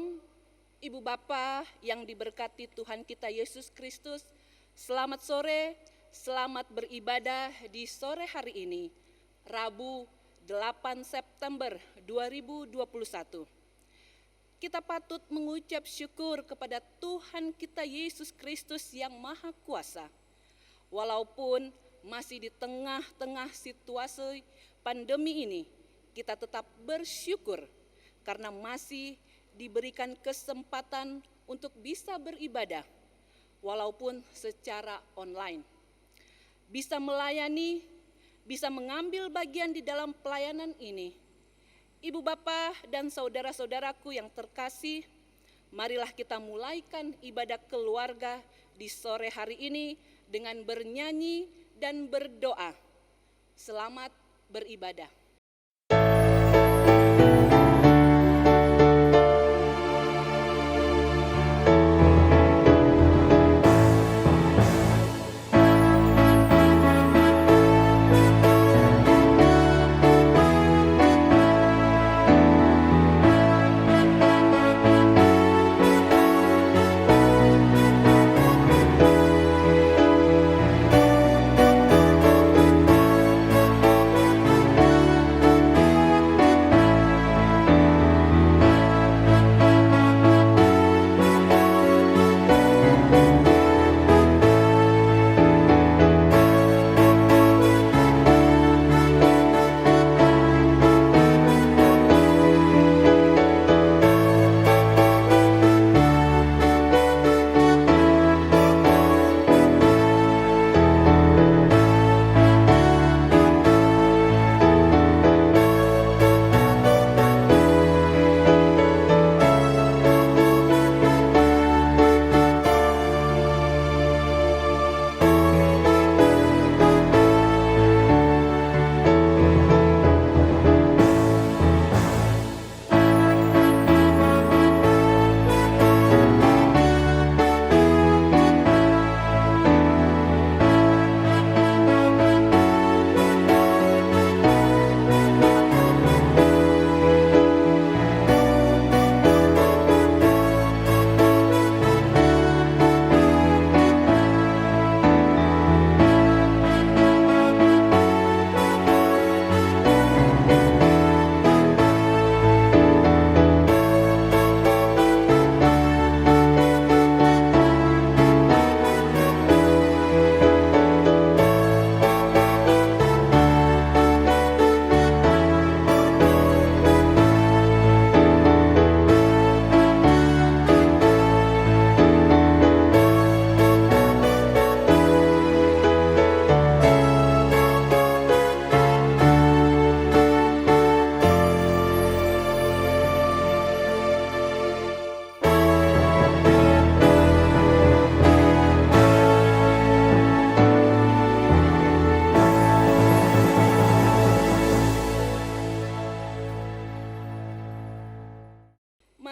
Shalom, Ibu Bapa yang diberkati Tuhan kita Yesus Kristus. Selamat sore, selamat beribadah di sore hari ini, Rabu 8 September 2021. Kita patut mengucap syukur kepada Tuhan kita Yesus Kristus yang Maha Kuasa. Walaupun masih di tengah-tengah situasi pandemi ini, kita tetap bersyukur karena masih diberikan kesempatan untuk bisa beribadah walaupun secara online. Bisa melayani, bisa mengambil bagian di dalam pelayanan ini. Ibu bapa dan saudara-saudaraku yang terkasih, marilah kita mulaikan ibadah keluarga di sore hari ini dengan bernyanyi dan berdoa. Selamat beribadah.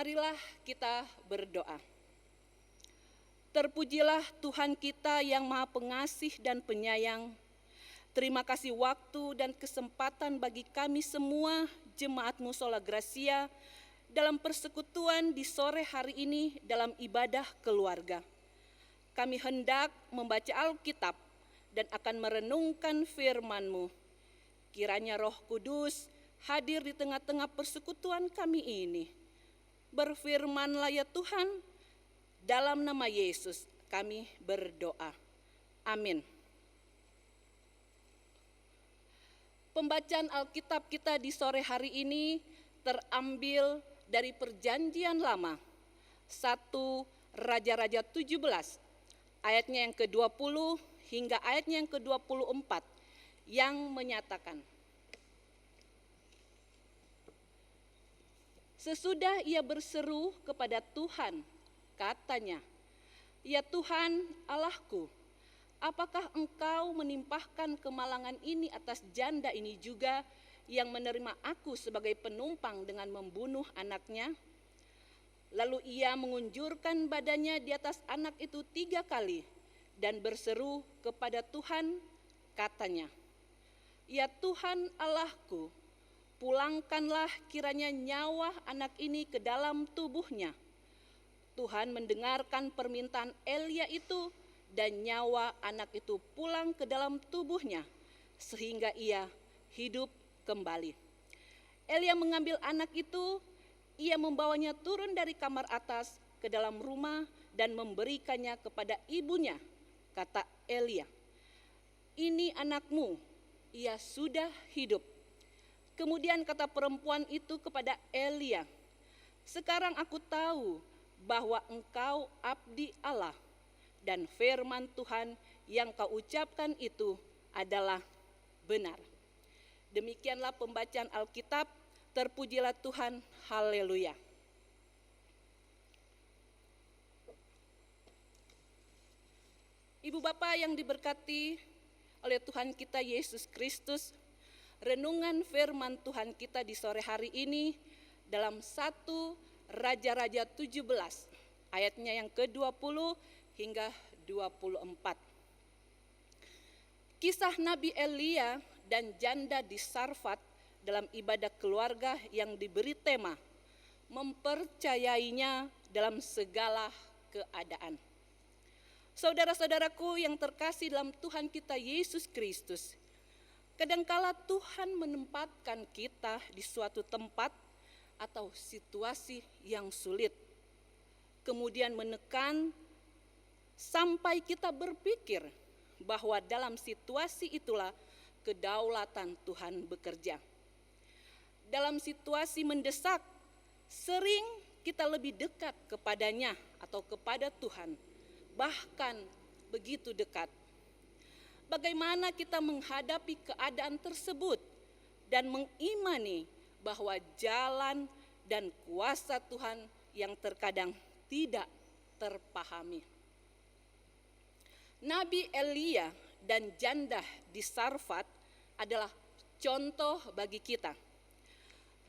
Marilah kita berdoa. Terpujilah Tuhan kita yang Maha Pengasih dan Penyayang. Terima kasih waktu dan kesempatan bagi kami semua Jemaat Mushola Gracia dalam persekutuan di sore hari ini dalam ibadah keluarga. Kami hendak membaca Alkitab dan akan merenungkan firman-Mu. Kiranya Roh Kudus hadir di tengah-tengah persekutuan kami ini. Berfirmanlah ya Tuhan, dalam nama Yesus kami berdoa. Amin. Pembacaan Alkitab kita di sore hari ini terambil dari Perjanjian Lama, 1 Raja-Raja 17, ayatnya yang ke-20 hingga ayatnya yang ke-24, yang menyatakan, sesudah ia berseru kepada Tuhan, katanya, "Ya Tuhan Allahku, apakah Engkau menimpahkan kemalangan ini atas janda ini juga yang menerima aku sebagai penumpang dengan membunuh anaknya?" Lalu ia mengunjurkan badannya di atas anak itu 3 kali dan berseru kepada Tuhan, katanya, "Ya Tuhan Allahku, pulangkanlah kiranya nyawa anak ini ke dalam tubuhnya. Tuhan mendengarkan permintaan Elia itu dan nyawa anak itu pulang ke dalam tubuhnya sehingga ia hidup kembali. Elia mengambil anak itu, ia membawanya turun dari kamar atas ke dalam rumah dan memberikannya kepada ibunya. Kata Elia, "Ini anakmu, ia sudah hidup." Kemudian kata perempuan itu kepada Elia, "Sekarang aku tahu bahwa engkau abdi Allah dan firman Tuhan yang kau ucapkan itu adalah benar." Demikianlah pembacaan Alkitab, terpujilah Tuhan, haleluya. Ibu Bapa yang diberkati oleh Tuhan kita Yesus Kristus, renungan firman Tuhan kita di sore hari ini dalam 1 Raja-Raja 17, ayatnya yang ke-20 hingga 24. Kisah Nabi Elia dan janda di Sarfat dalam ibadah keluarga yang diberi tema mempercayainya dalam segala keadaan. Saudara-saudaraku yang terkasih dalam Tuhan kita Yesus Kristus, kadangkala Tuhan menempatkan kita di suatu tempat atau situasi yang sulit, kemudian menekan sampai kita berpikir bahwa dalam situasi itulah kedaulatan Tuhan bekerja. Dalam situasi mendesak, sering kita lebih dekat kepadanya atau kepada Tuhan, bahkan begitu dekat. Bagaimana kita menghadapi keadaan tersebut dan mengimani bahwa jalan dan kuasa Tuhan yang terkadang tidak terpahami. Nabi Elia dan janda di Sarfat adalah contoh bagi kita.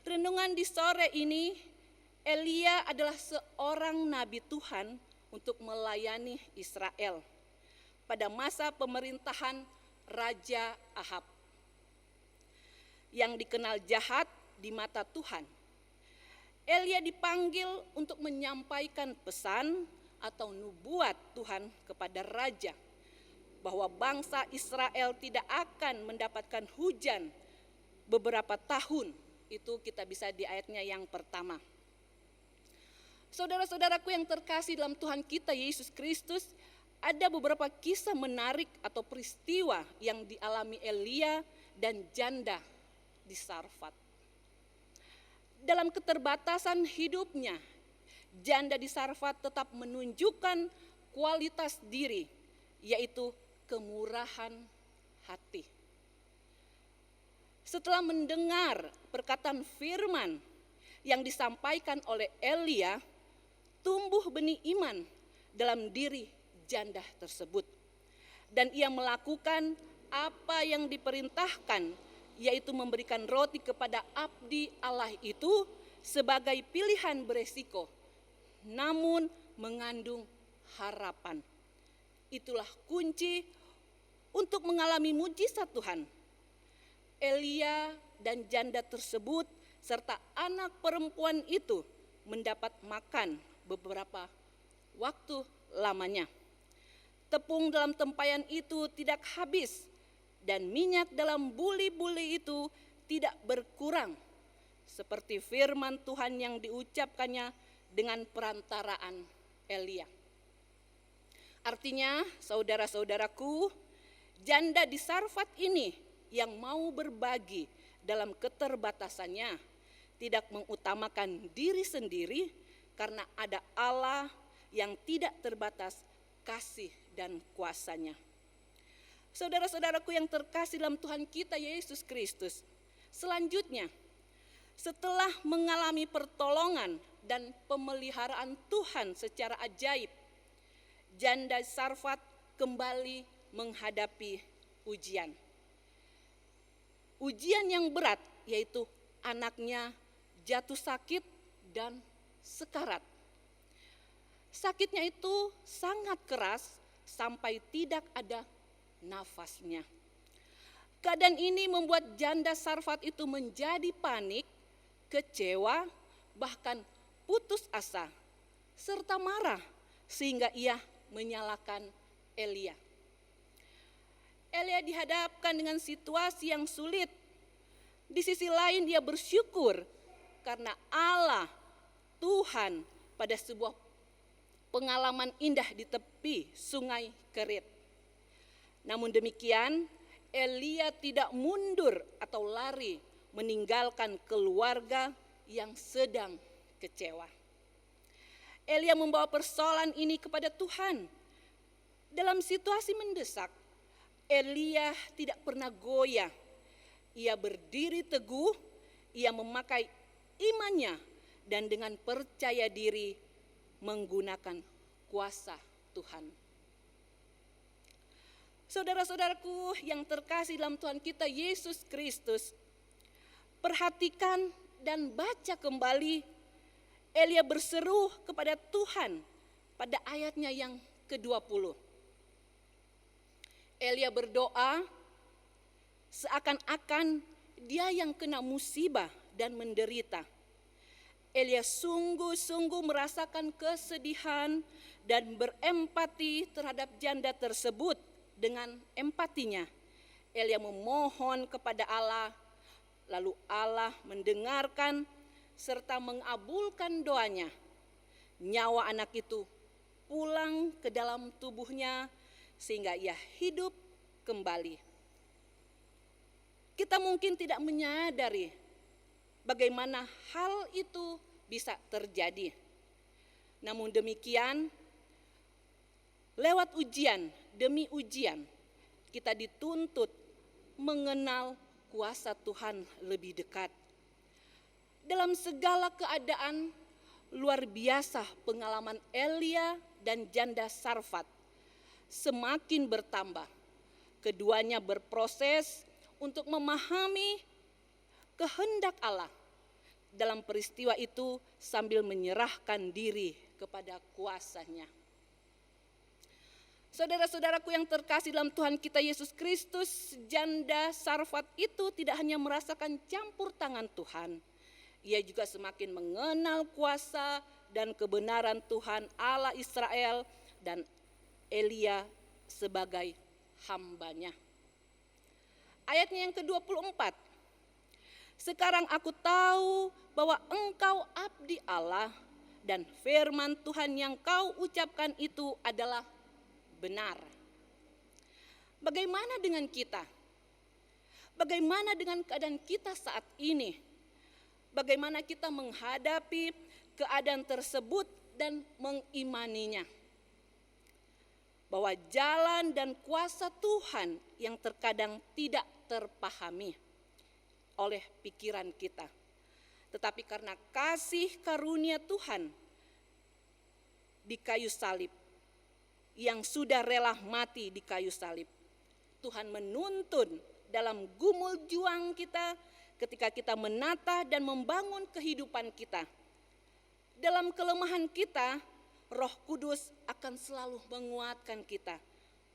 Renungan di sore ini, Elia adalah seorang nabi Tuhan untuk melayani Israel pada masa pemerintahan Raja Ahab yang dikenal jahat di mata Tuhan. Elia dipanggil untuk menyampaikan pesan atau nubuat Tuhan kepada raja bahwa bangsa Israel tidak akan mendapatkan hujan beberapa tahun. Itu kita bisa di ayatnya yang pertama. Saudara-saudaraku yang terkasih dalam Tuhan kita Yesus Kristus, ada beberapa kisah menarik atau peristiwa yang dialami Elia dan janda di Sarfat. Dalam keterbatasan hidupnya, janda di Sarfat tetap menunjukkan kualitas diri, yaitu kemurahan hati. Setelah mendengar perkataan firman yang disampaikan oleh Elia, tumbuh benih iman dalam diri janda tersebut. Dan ia melakukan apa yang diperintahkan, yaitu memberikan roti kepada abdi Allah itu sebagai pilihan beresiko, namun mengandung harapan. Itulah kunci untuk mengalami mujizat Tuhan. Elia dan janda tersebut serta anak perempuan itu mendapat makan beberapa waktu lamanya. Tepung dalam tempayan itu tidak habis dan minyak dalam buli-buli itu tidak berkurang, seperti firman Tuhan yang diucapkannya dengan perantaraan Elia. Artinya, saudara-saudaraku, janda di Sarfat ini yang mau berbagi dalam keterbatasannya, tidak mengutamakan diri sendiri karena ada Allah yang tidak terbatas kasih dan kuasanya. Saudara-saudaraku yang terkasih dalam Tuhan kita Yesus Kristus, selanjutnya setelah mengalami pertolongan dan pemeliharaan Tuhan secara ajaib, janda Sarfat kembali menghadapi ujian. Ujian yang berat, yaitu anaknya jatuh sakit dan sekarat. Sakitnya itu sangat keras sampai tidak ada nafasnya. Keadaan ini membuat janda Sarfat itu menjadi panik, kecewa, bahkan putus asa, serta marah sehingga ia menyalahkan Elia. Elia dihadapkan dengan situasi yang sulit. Di sisi lain dia bersyukur karena Allah, Tuhan, pada sebuah pengalaman indah di tepi sungai Kerit. Namun demikian, Elia tidak mundur atau lari meninggalkan keluarga yang sedang kecewa. Elia membawa persoalan ini kepada Tuhan. Dalam situasi mendesak, Elia tidak pernah goyah. Ia berdiri teguh, ia memakai imannya dan dengan percaya diri menggunakan kuasa Tuhan. Saudara-saudaraku yang terkasih dalam Tuhan kita Yesus Kristus, perhatikan dan baca kembali Elia berseru kepada Tuhan pada ayatnya yang ke-20. Elia berdoa seakan-akan dia yang kena musibah dan menderita. Elia sungguh-sungguh merasakan kesedihan dan berempati terhadap janda tersebut. Dengan empatinya, Elia memohon kepada Allah, lalu Allah mendengarkan serta mengabulkan doanya. Nyawa anak itu pulang ke dalam tubuhnya sehingga ia hidup kembali. Kita mungkin tidak menyadari bagaimana hal itu bisa terjadi. Namun demikian, lewat ujian demi ujian, kita dituntut mengenal kuasa Tuhan lebih dekat. Dalam segala keadaan, luar biasa pengalaman Elia dan janda Sarfat semakin bertambah. Keduanya berproses untuk memahami kehendak Allah. Dalam peristiwa itu sambil menyerahkan diri kepada kuasanya. Saudara-saudaraku yang terkasih dalam Tuhan kita Yesus Kristus, janda Sarfat itu tidak hanya merasakan campur tangan Tuhan, ia juga semakin mengenal kuasa dan kebenaran Tuhan Allah Israel dan Elia sebagai hambanya. Ayatnya yang ke-24. Sekarang aku tahu bahwa engkau abdi Allah dan firman Tuhan yang kau ucapkan itu adalah benar. Bagaimana dengan kita? Bagaimana dengan keadaan kita saat ini? Bagaimana kita menghadapi keadaan tersebut dan mengimaninya? Bahwa jalan dan kuasa Tuhan yang terkadang tidak terpahami oleh pikiran kita. Tetapi karena kasih karunia Tuhan di kayu salib, yang sudah rela mati di kayu salib, Tuhan menuntun dalam gumul juang kita ketika kita menata dan membangun kehidupan kita. Dalam kelemahan kita, Roh Kudus akan selalu menguatkan kita,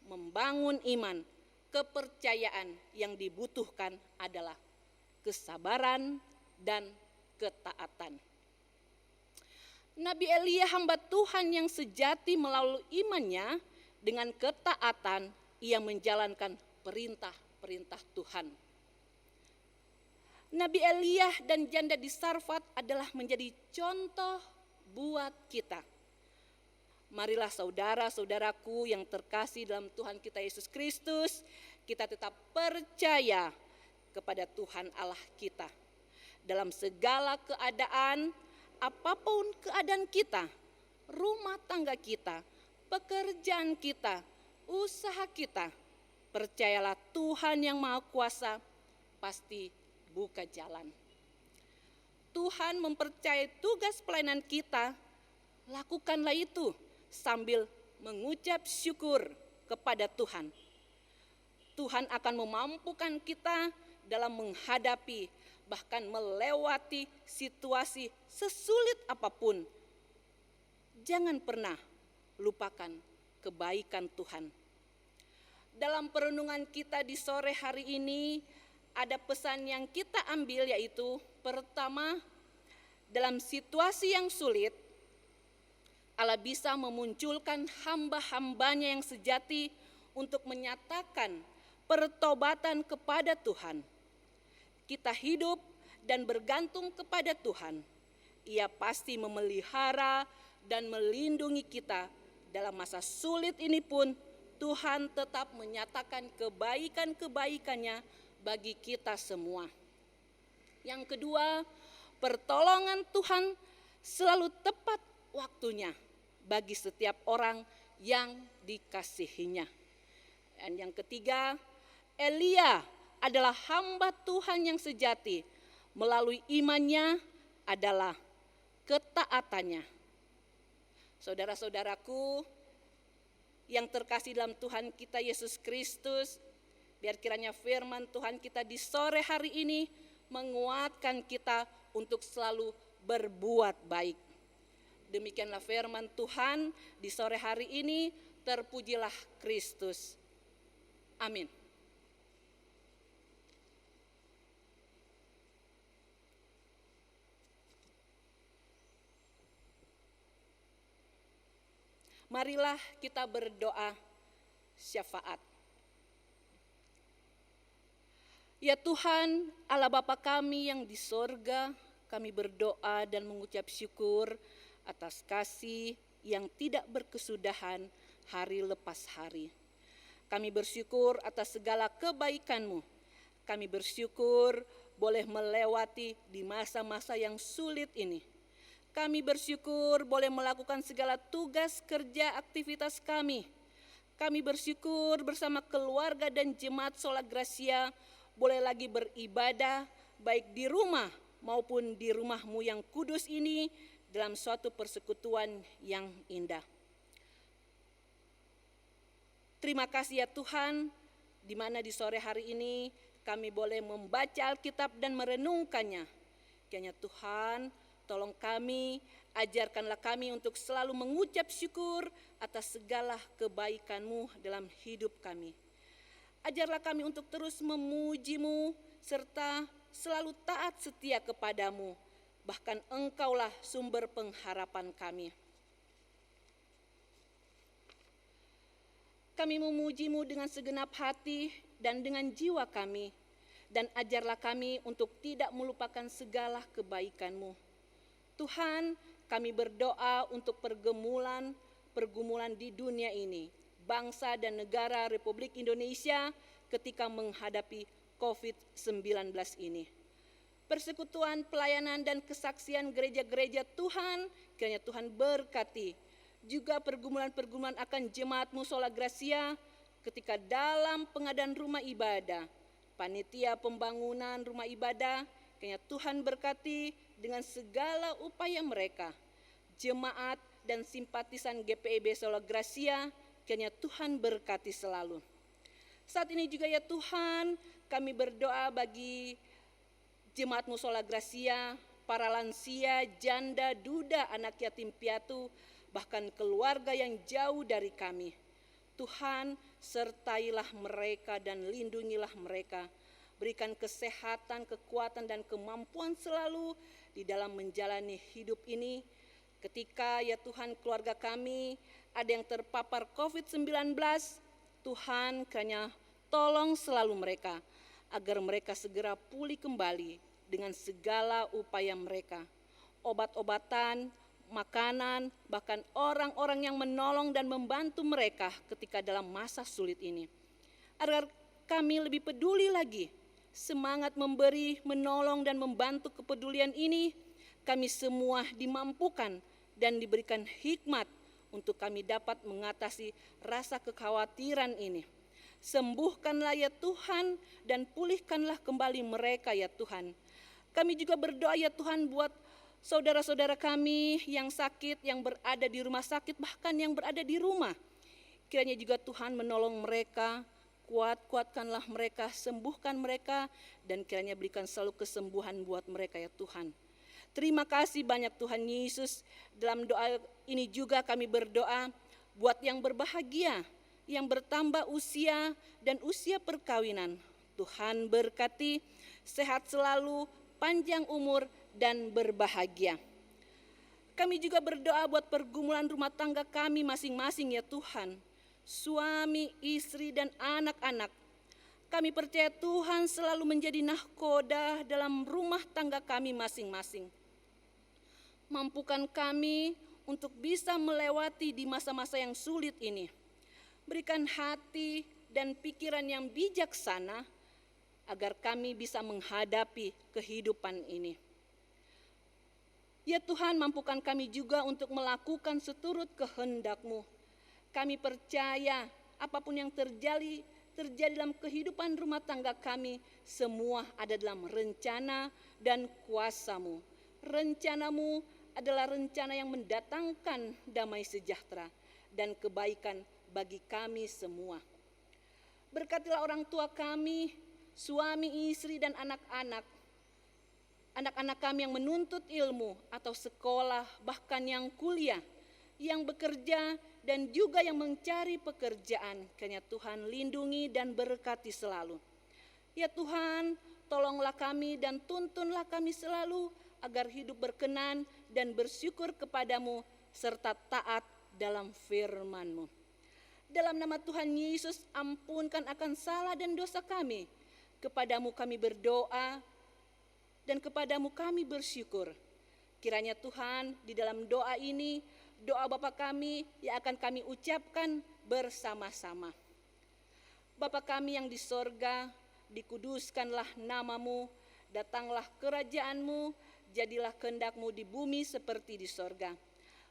membangun iman. Kepercayaan yang dibutuhkan adalah kesabaran dan ketaatan. Nabi Elia hamba Tuhan yang sejati melalui imannya dengan ketaatan ia menjalankan perintah-perintah Tuhan. Nabi Elia dan janda di Sarfat adalah menjadi contoh buat kita. Marilah saudara-saudaraku yang terkasih dalam Tuhan kita Yesus Kristus, kita tetap percaya kepada Tuhan Allah kita. Dalam segala keadaan, apapun keadaan kita, rumah tangga kita, pekerjaan kita, usaha kita, percayalah Tuhan yang Maha Kuasa pasti buka jalan. Tuhan mempercayai tugas pelayanan kita, lakukanlah itu sambil mengucap syukur kepada Tuhan. Tuhan akan memampukan kita dalam menghadapi bahkan melewati situasi sesulit apapun. Jangan pernah lupakan kebaikan Tuhan. dalam perenungan kita di sore hari ini ada pesan yang kita ambil, yaitu pertama, dalam situasi yang sulit Allah bisa memunculkan hamba-hambanya yang sejati untuk menyatakan pertobatan kepada Tuhan. Kita hidup dan bergantung kepada Tuhan. Ia pasti memelihara dan melindungi kita. Dalam masa sulit ini pun Tuhan tetap menyatakan kebaikan-kebaikannya bagi kita semua. Yang kedua, pertolongan Tuhan selalu tepat waktunya bagi setiap orang yang dikasihinya. Dan yang ketiga, Elia adalah hamba Tuhan yang sejati. Melalui imannya adalah ketaatannya. Saudara-saudaraku yang terkasih dalam Tuhan kita Yesus Kristus, biar kiranya firman Tuhan kita di sore hari ini menguatkan kita untuk selalu berbuat baik. Demikianlah firman Tuhan di sore hari ini. Terpujilah Kristus. Amin. Marilah kita berdoa syafaat. Ya Tuhan, Allah Bapa kami yang di sorga, kami berdoa dan mengucap syukur atas kasih yang tidak berkesudahan hari lepas hari. Kami bersyukur atas segala kebaikan-Mu. Kami bersyukur boleh melewati di masa-masa yang sulit ini. Kami bersyukur boleh melakukan segala tugas kerja aktivitas kami. Kami bersyukur bersama keluarga dan jemaat Sola Gracia boleh lagi beribadah baik di rumah maupun di rumah-Mu yang kudus ini dalam suatu persekutuan yang indah. Terima kasih ya Tuhan, di mana di sore hari ini kami boleh membaca Alkitab dan merenungkannya. Kiranya Tuhan, tolong kami, ajarkanlah kami untuk selalu mengucap syukur atas segala kebaikan-Mu dalam hidup kami. Ajarlah kami untuk terus memuji-Mu serta selalu taat setia kepada-Mu. Bahkan Engkaulah sumber pengharapan kami. Kami memuji-Mu dengan segenap hati dan dengan jiwa kami. Dan ajarlah kami untuk tidak melupakan segala kebaikan-Mu. Tuhan, kami berdoa untuk pergumulan di dunia ini, bangsa dan negara Republik Indonesia ketika menghadapi COVID-19 ini. Persekutuan, pelayanan, dan kesaksian gereja-gereja Tuhan, kiranya Tuhan berkati. Juga pergumulan-pergumulan akan jemaat-Mu Sola Gracia ketika dalam pengadaan rumah ibadah, panitia pembangunan rumah ibadah, kiranya Tuhan berkati dengan segala upaya mereka. Jemaat dan simpatisan GPIB Sola Gracia, kiranya Tuhan berkati selalu. Saat ini juga ya Tuhan, kami berdoa bagi jemaat-Mu Sola Gracia, para lansia, janda, duda, anak yatim piatu, bahkan keluarga yang jauh dari kami. Tuhan, sertailah mereka dan lindungilah mereka. Berikan kesehatan, kekuatan, dan kemampuan selalu di dalam menjalani hidup ini. Ketika ya Tuhan keluarga kami ada yang terpapar COVID-19, Tuhan kiranya tolong selalu mereka agar mereka segera pulih kembali dengan segala upaya mereka. Obat-obatan, makanan, bahkan orang-orang yang menolong dan membantu mereka ketika dalam masa sulit ini. Agar kami lebih peduli lagi, semangat memberi, menolong, dan membantu kepedulian ini, kami semua dimampukan dan diberikan hikmat untuk kami dapat mengatasi rasa kekhawatiran ini. Sembuhkanlah ya Tuhan dan pulihkanlah kembali mereka ya Tuhan. Kami juga berdoa ya Tuhan buat saudara-saudara kami yang sakit, yang berada di rumah sakit, bahkan yang berada di rumah. Kiranya juga Tuhan menolong mereka, kuatkanlah mereka, sembuhkan mereka, dan kiranya berikan selalu kesembuhan buat mereka ya Tuhan. Terima kasih banyak Tuhan Yesus. Dalam doa ini juga kami berdoa buat yang berbahagia, yang bertambah usia dan usia perkawinan. Tuhan berkati, sehat selalu, panjang umur, dan berbahagia. Kami juga berdoa buat pergumulan rumah tangga kami masing-masing ya Tuhan. Suami, istri, dan anak-anak. Kami percaya Tuhan selalu menjadi nahkoda dalam rumah tangga kami masing-masing. Mampukan kami untuk bisa melewati di masa-masa yang sulit ini. Berikan hati dan pikiran yang bijaksana agar kami bisa menghadapi kehidupan ini. Ya Tuhan, mampukan kami juga untuk melakukan seturut kehendak-Mu. Kami percaya apapun yang terjadi dalam kehidupan rumah tangga kami, semua ada dalam rencana dan kuasa-Mu. Rencana-Mu adalah rencana yang mendatangkan damai sejahtera dan kebaikan bagi kami semua. Berkatilah orang tua kami, suami, istri, dan anak-anak. Anak-anak kami yang menuntut ilmu atau sekolah, bahkan yang kuliah, yang bekerja, dan juga yang mencari pekerjaan. Kiranya Tuhan lindungi dan berkati selalu. Ya Tuhan, tolonglah kami dan tuntunlah kami selalu agar hidup berkenan dan bersyukur kepadamu serta taat dalam firman-Mu. Dalam nama Tuhan Yesus, ampunkan akan salah dan dosa kami. Kepadamu kami berdoa dan kepadamu kami bersyukur. Kiranya Tuhan di dalam doa ini, doa Bapa kami yang akan kami ucapkan bersama-sama. Bapa kami yang di sorga, dikuduskanlah nama-Mu, datanglah kerajaan-Mu, jadilah kehendak-Mu di bumi seperti di sorga.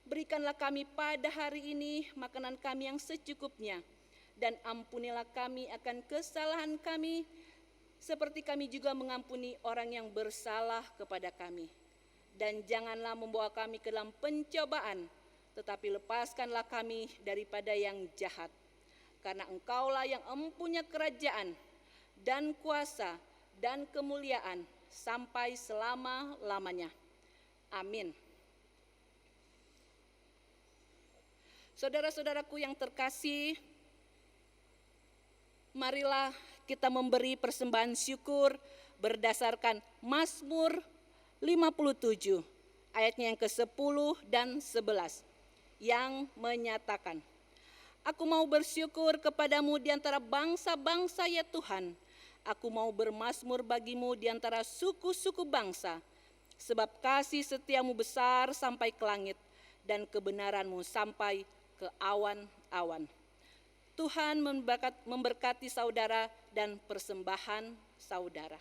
Berikanlah kami pada hari ini makanan kami yang secukupnya, dan ampunilah kami akan kesalahan kami, seperti kami juga mengampuni orang yang bersalah kepada kami. Dan janganlah membawa kami ke dalam pencobaan, tetapi lepaskanlah kami daripada yang jahat. Karena Engkaulah yang empunya kerajaan dan kuasa dan kemuliaan sampai selama-lamanya. Amin. Saudara-saudaraku yang terkasih, marilah kita memberi persembahan syukur berdasarkan Mazmur 57 ayatnya yang ke-10 dan 11 yang menyatakan, Aku mau bersyukur kepadamu di antara bangsa-bangsa ya Tuhan. Aku mau bermazmur bagimu di antara suku-suku bangsa. Sebab kasih setiamu besar sampai ke langit dan kebenaranmu sampai ke awan-awan. Tuhan memberkati saudara dan persembahan saudara.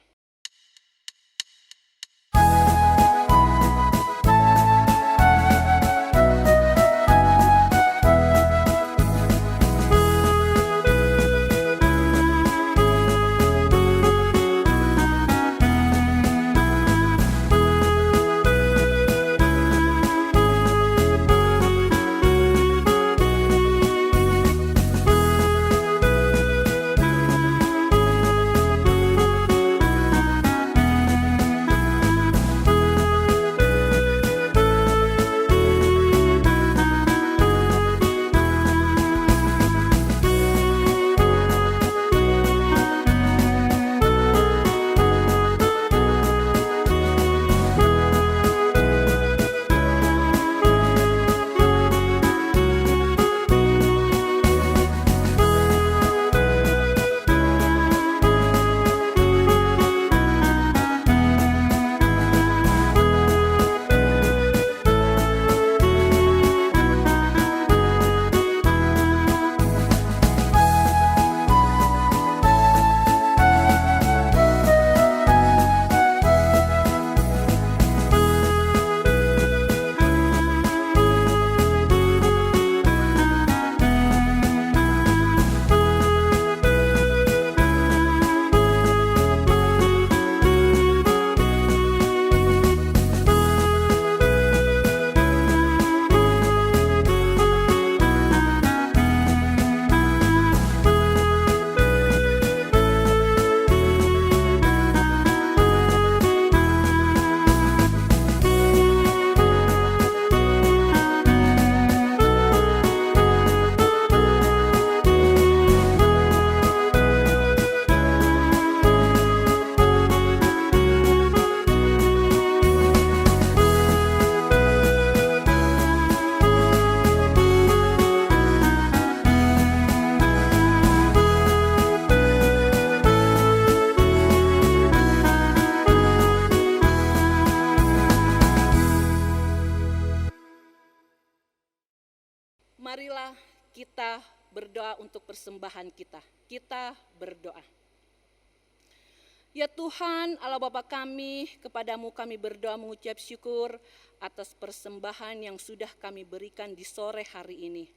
Marilah kita berdoa untuk persembahan kita. Kita berdoa. Ya Tuhan, Allah Bapa kami, kepadamu kami berdoa mengucap syukur atas persembahan yang sudah kami berikan di sore hari ini.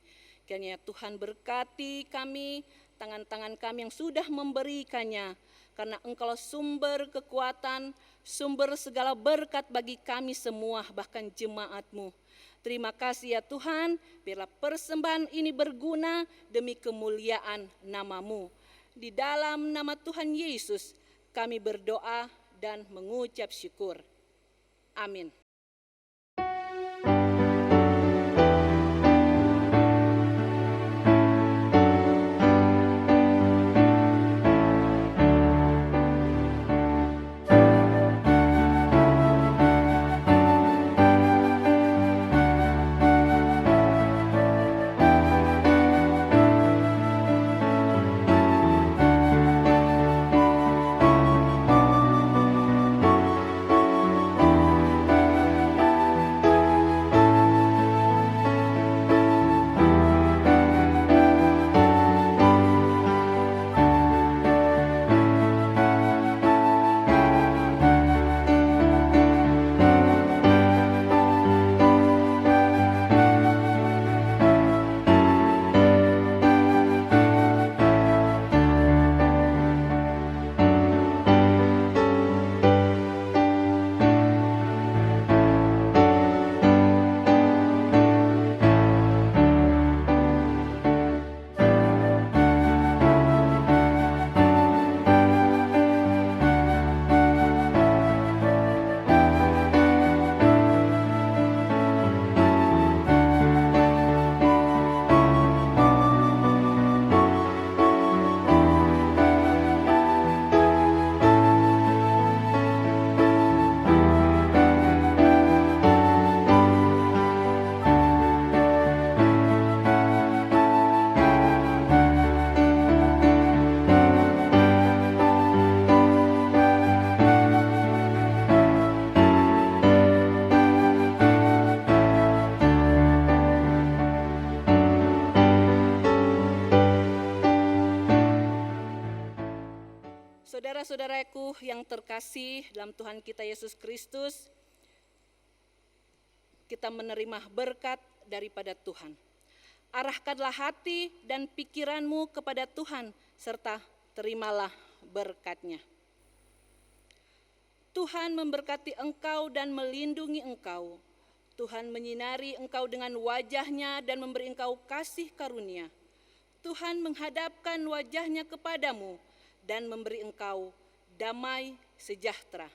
Kiranya Tuhan berkati kami, tangan-tangan kami yang sudah memberikannya, karena Engkau sumber kekuatan, sumber segala berkat bagi kami semua, bahkan jemaat-Mu. Terima kasih ya Tuhan, biarlah persembahan ini berguna demi kemuliaan nama-Mu. Di dalam nama Tuhan Yesus, kami berdoa dan mengucap syukur. Amin. Saudara-saudaraku yang terkasih dalam Tuhan kita Yesus Kristus, kita menerima berkat daripada Tuhan. Arahkanlah hati dan pikiranmu kepada Tuhan, serta terimalah berkat-Nya. Tuhan memberkati engkau dan melindungi engkau. Tuhan menyinari engkau dengan wajah-Nya dan memberi engkau kasih karunia. Tuhan menghadapkan wajah-Nya kepadamu dan memberi engkau damai sejahtera.